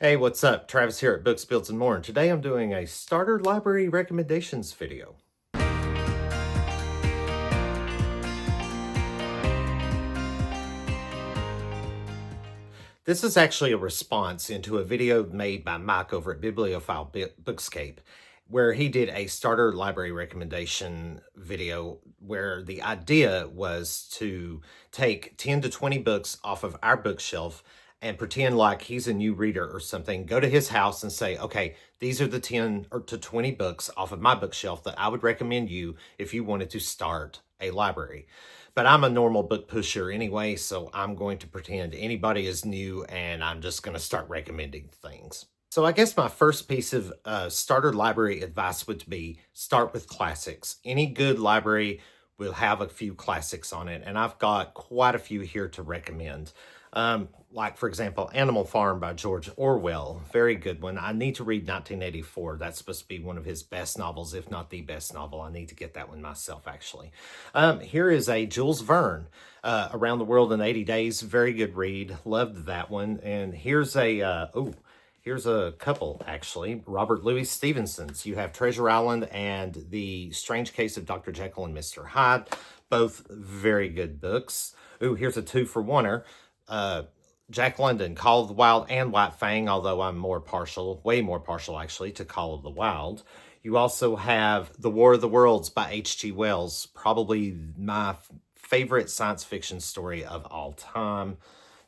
Hey, what's up? Travis here at Books, Builds, and More, and today I'm doing a starter library recommendations video. This is actually a response into a video made by Mike over at Bibliophile Bookscape, where he did a starter library recommendation video where the idea was to take 10 to 20 books off of our bookshelf and pretend like he's a new reader or something, go to his house and say, okay, these are the 10 or to 20 books off of my bookshelf that I would recommend you if you wanted to start a library. But I'm a normal book pusher anyway, so I'm going to pretend anybody is new and I'm just going to start recommending things. So I guess my first piece of starter library advice would be start with classics. Any good library will have a few classics on it, and I've got quite a few here to recommend. Like, for example, Animal Farm by George Orwell. Very good one. I need to read 1984. That's supposed to be one of his best novels, if not the best novel. I need to get that one myself, actually. Here is a Jules Verne, Around the World in 80 Days. Very good read. Loved that one. And here's here's a couple, actually. Robert Louis Stevenson's. You have Treasure Island and The Strange Case of Dr. Jekyll and Mr. Hyde. Both very good books. Ooh, here's a two-for-oneer. Jack London, Call of the Wild and White Fang, although I'm way more partial actually, to Call of the Wild. You also have The War of the Worlds by H.G. Wells, probably my favorite science fiction story of all time,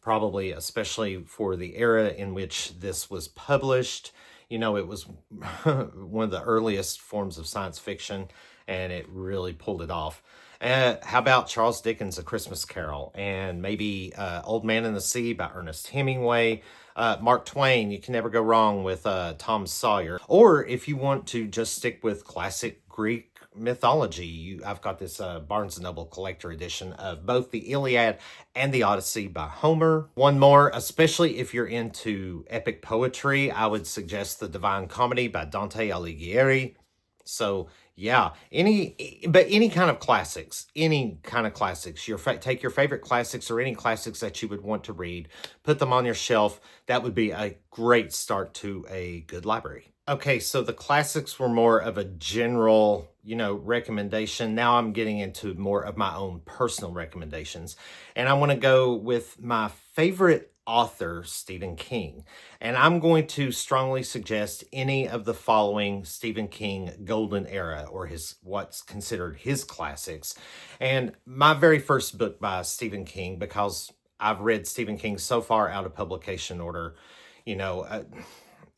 probably especially for the era in which this was published. You know, it was one of the earliest forms of science fiction, and it really pulled it off. How about Charles Dickens' A Christmas Carol? And maybe Old Man and the Sea by Ernest Hemingway. Mark Twain, you can never go wrong with Tom Sawyer. Or if you want to just stick with classic Greek mythology, I've got this Barnes & Noble collector edition of both the Iliad and the Odyssey by Homer. One more, especially if you're into epic poetry, I would suggest The Divine Comedy by Dante Alighieri. So yeah, any kind of classics, take your favorite classics or any classics that you would want to read, put them on your shelf. That would be a great start to a good library. Okay, so the classics were more of a general, recommendation. Now I'm getting into more of my own personal recommendations. And I want to go with my favorite author, Stephen King. And I'm going to strongly suggest any of the following Stephen King golden era, or what's considered his classics. And my very first book by Stephen King, because I've read Stephen King so far out of publication order,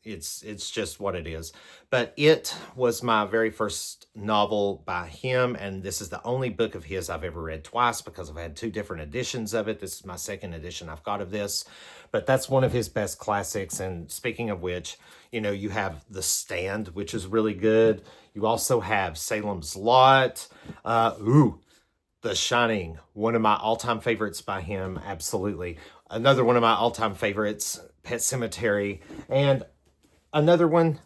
it's just what it is. But it was my very first novel by him, and this is the only book of his I've ever read twice because I've had two different editions of it. This is my second edition I've got of this, but that's one of his best classics. And speaking of which, you have The Stand, which is really good. You also have Salem's Lot. The Shining, one of my all-time favorites by him, absolutely. Another one of my all-time favorites, Pet Sematary, and another one,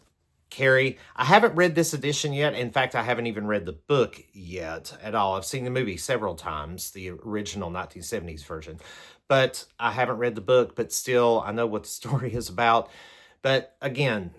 Carrie. I haven't read this edition yet. In fact, I haven't even read the book yet at all. I've seen the movie several times, the original 1970s version, but I haven't read the book, but still I know what the story is about. But again,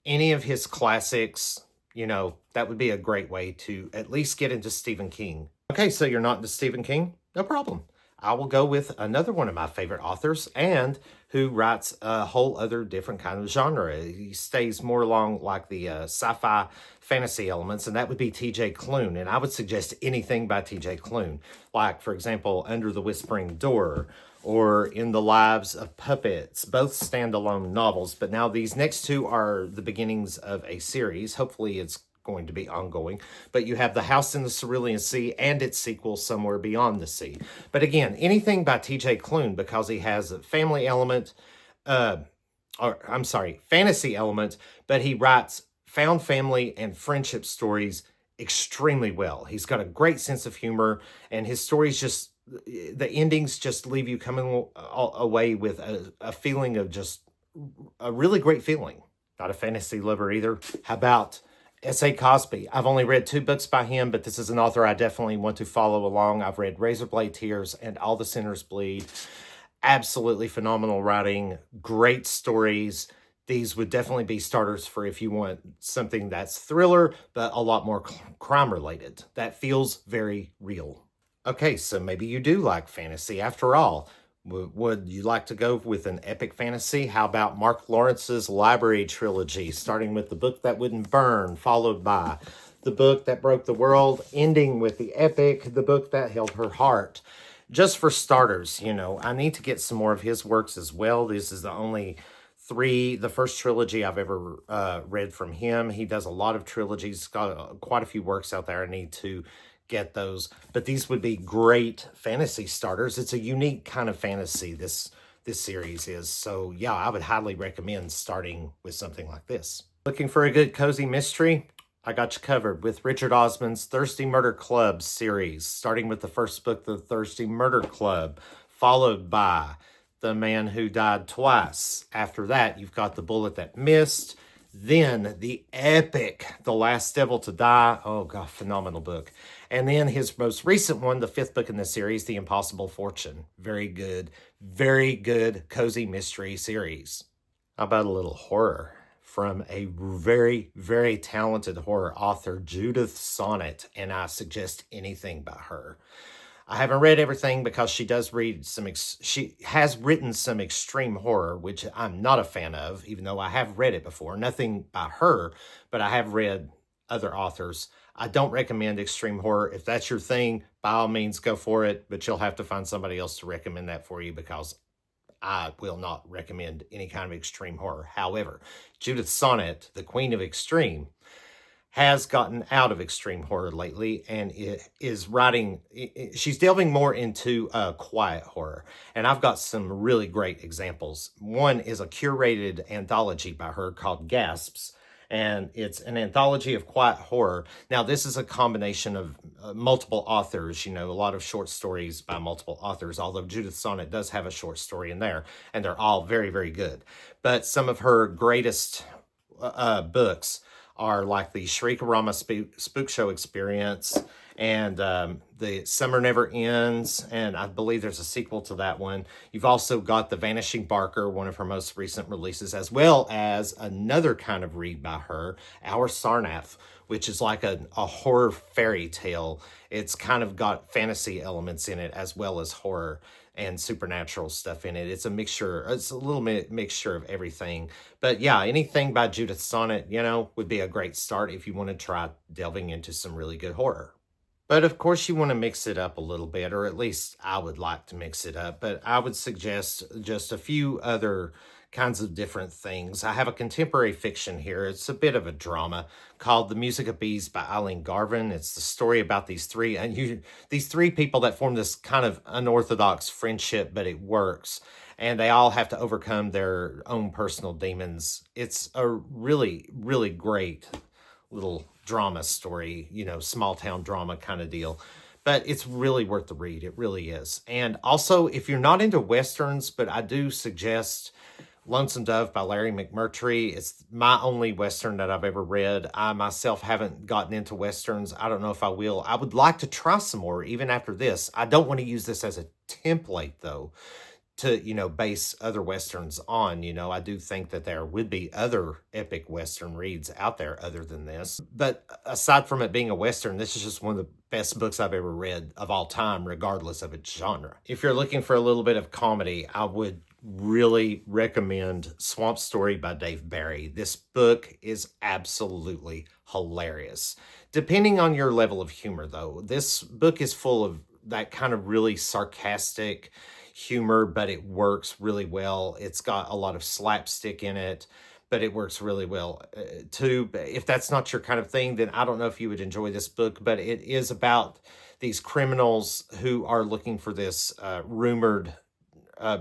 any of his classics, that would be a great way to at least get into Stephen King. Okay, so you're not into Stephen King? No problem. I will go with another one of my favorite authors and who writes a whole other different kind of genre. He stays more along like the sci-fi fantasy elements, and that would be T.J. Klune. And I would suggest anything by T.J. Klune, like, for example, Under the Whispering Door or In the Lives of Puppets, both standalone novels. But now these next two are the beginnings of a series. Hopefully it's going to be ongoing, but you have The House in the Cerulean Sea and its sequel, Somewhere Beyond the Sea. But again, anything by T.J. Klune, because he has a fantasy element, but he writes found family and friendship stories extremely well. He's got a great sense of humor, and his stories the endings just leave you coming away with a feeling of just a really great feeling. Not a fantasy lover either. How about S.A. Cosby? I've only read 2 books by him, but this is an author I definitely want to follow along. I've read Razorblade Tears and All the Sinners Bleed. absolutely phenomenal writing, great stories. These would definitely be starters for if you want something that's thriller, but a lot more crime related. That feels very real. Okay, so maybe you do like fantasy after all. Would you like to go with an epic fantasy? How about Mark Lawrence's Library trilogy, starting with The Book That Wouldn't Burn, followed by The Book That Broke the World, ending with the epic The Book That Held Her Heart? Just for starters, I need to get some more of his works as well. This is the first trilogy I've ever read from him. He does a lot of trilogies, got quite a few works out there. I need to get those, but these would be great fantasy starters. It's a unique kind of fantasy, this series is. So yeah, I would highly recommend starting with something like this. Looking for a good cozy mystery? I got you covered with Richard Osman's Thirsty Murder Club series, starting with the first book, The Thirsty Murder Club, followed by The Man Who Died Twice. After that, you've got The Bullet That Missed, then the epic The Last Devil to Die. Oh god, phenomenal book. And then his most recent one, the fifth book in the series, The Impossible Fortune. Very good cozy mystery series. How about a little horror from a very, very talented horror author, Judith Sonnet, and I suggest anything by her. I haven't read everything because she has written some extreme horror, which I'm not a fan of, even though I have read it before. Nothing by her, but I have read other authors. I don't recommend extreme horror. If that's your thing, by all means, go for it, but you'll have to find somebody else to recommend that for you because I will not recommend any kind of extreme horror. However, Judith Sonnet, the queen of extreme, has gotten out of extreme horror lately and is writing, she's delving more into quiet horror. And I've got some really great examples. One is a curated anthology by her called Gasps, and it's an anthology of quiet horror. Now, this is a combination of multiple authors, a lot of short stories by multiple authors, although Judith Sonnet does have a short story in there, and they're all very, very good. But some of her greatest books are like the Shriekarama Spook Show Experience and the Summer Never Ends, and I believe there's a sequel to that one. You've also got The Vanishing Barker, one of her most recent releases, as well as another kind of read by her, Our Sarnath, which is like a horror fairy tale. It's kind of got fantasy elements in it as well as horror and supernatural stuff in it. It's a mixture. It's a little mixture of everything. But yeah, anything by Judith Sonnet, would be a great start if you want to try delving into some really good horror. But of course, you want to mix it up a little bit, or at least I would like to mix it up. But I would suggest just a few other kinds of different things. I have a contemporary fiction here. It's a bit of a drama called The Music of Bees by Eileen Garvin. It's the story about these three people that form this kind of unorthodox friendship, but it works. And they all have to overcome their own personal demons. It's a really, really great little drama story, small town drama kind of deal. But it's really worth the read. It really is. And also, if you're not into Westerns, but I do suggest Lonesome Dove by Larry McMurtry. It's my only Western that I've ever read. I myself haven't gotten into Westerns. I don't know if I will. I would like to try some more even after this. I don't want to use this as a template, though, to, base other Westerns on. I do think that there would be other epic Western reads out there other than this. But aside from it being a Western, this is just one of the best books I've ever read of all time, regardless of its genre. If you're looking for a little bit of comedy, I would really recommend Swamp Story by Dave Barry. This book is absolutely hilarious. Depending on your level of humor, though, this book is full of that kind of really sarcastic humor, but it works really well. It's got a lot of slapstick in it, but it works really well too. If that's not your kind of thing, then I don't know if you would enjoy this book, but it is about these criminals who are looking for this rumored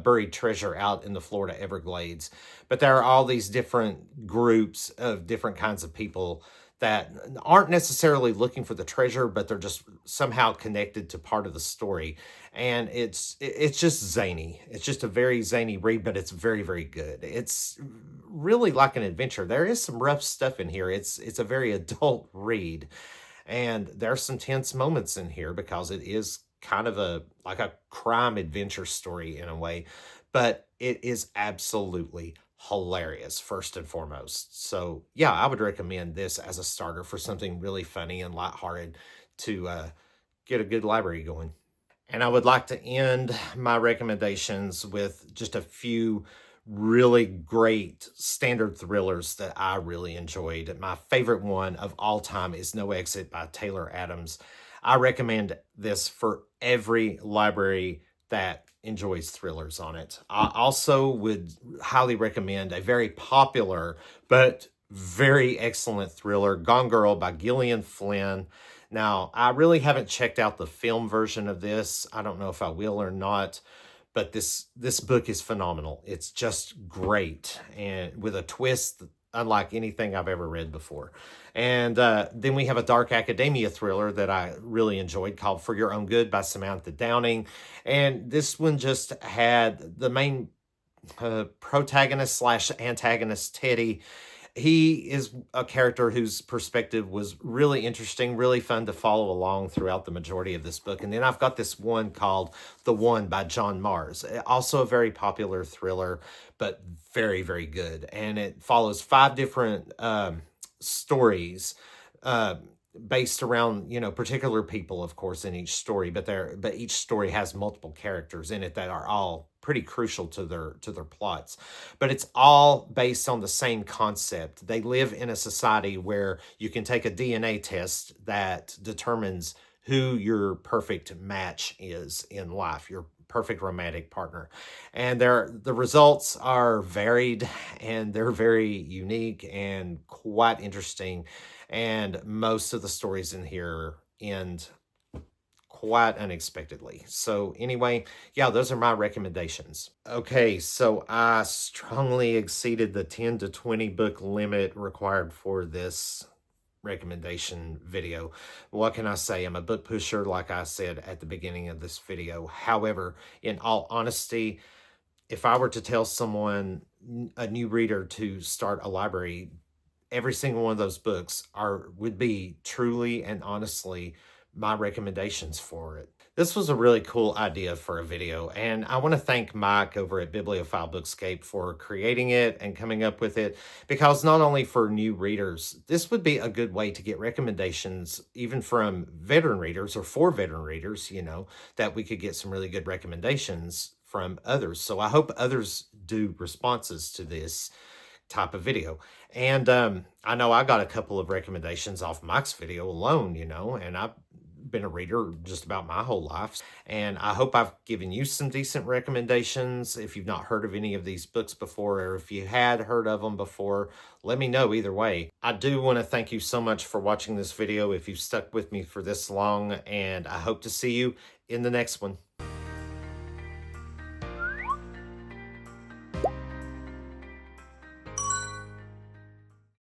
buried treasure out in the Florida Everglades. But there are all these different groups of different kinds of people that aren't necessarily looking for the treasure, but they're just somehow connected to part of the story. And it's just zany. It's just a very zany read, but it's very, very good. It's really like an adventure. There is some rough stuff in here. It's a very adult read. And there's some tense moments in here because it is kind of like a crime adventure story in a way, but it is absolutely hilarious, first and foremost. So, yeah, I would recommend this as a starter for something really funny and lighthearted to get a good library going. And I would like to end my recommendations with just a few really great standard thrillers that I really enjoyed. My favorite one of all time is No Exit by Taylor Adams. I recommend this for every library that enjoys thrillers on it. I also would highly recommend a very popular but very excellent thriller, Gone Girl by Gillian Flynn. Now, I really haven't checked out the film version of this. I don't know if I will or not, but this book is phenomenal. It's just great, and with a twist unlike anything I've ever read before. And then we have a dark academia thriller that I really enjoyed called For Your Own Good by Samantha Downing. And this one just had the main protagonist slash antagonist, Teddy. He is a character whose perspective was really interesting, really fun to follow along throughout the majority of this book. And then I've got this one called The One by John Mars, also a very popular thriller, but very, very good. And it follows 5 different stories based around, you know, particular people, of course, in each story, but each story has multiple characters in it that are all pretty crucial to their plots. But it's all based on the same concept. They live in a society where you can take a DNA test that determines who your perfect match is in life, your perfect romantic partner. And the results are varied, and they're very unique and quite interesting. And most of the stories in here end quite unexpectedly. So anyway, yeah, those are my recommendations. Okay, so I strongly exceeded the 10 to 20 book limit required for this recommendation video. What can I say? I'm a book pusher, like I said at the beginning of this video. However, in all honesty, if I were to tell someone, a new reader, to start a library, every single one of those books would be truly and honestly my recommendations for it. This was a really cool idea for a video, and I want to thank Mike over at Bibliophile Bookscape for creating it and coming up with it, because not only for new readers, this would be a good way to get recommendations even from veteran readers, or for veteran readers, you know, that we could get some really good recommendations from others. So I hope others do responses to this type of video. And I know I got a couple of recommendations off Mike's video alone, you know, and I've been a reader just about my whole life. And I hope I've given you some decent recommendations. If you've not heard of any of these books before, or if you had heard of them before, let me know either way. I do want to thank you so much for watching this video, if you've stuck with me for this long, and I hope to see you in the next one.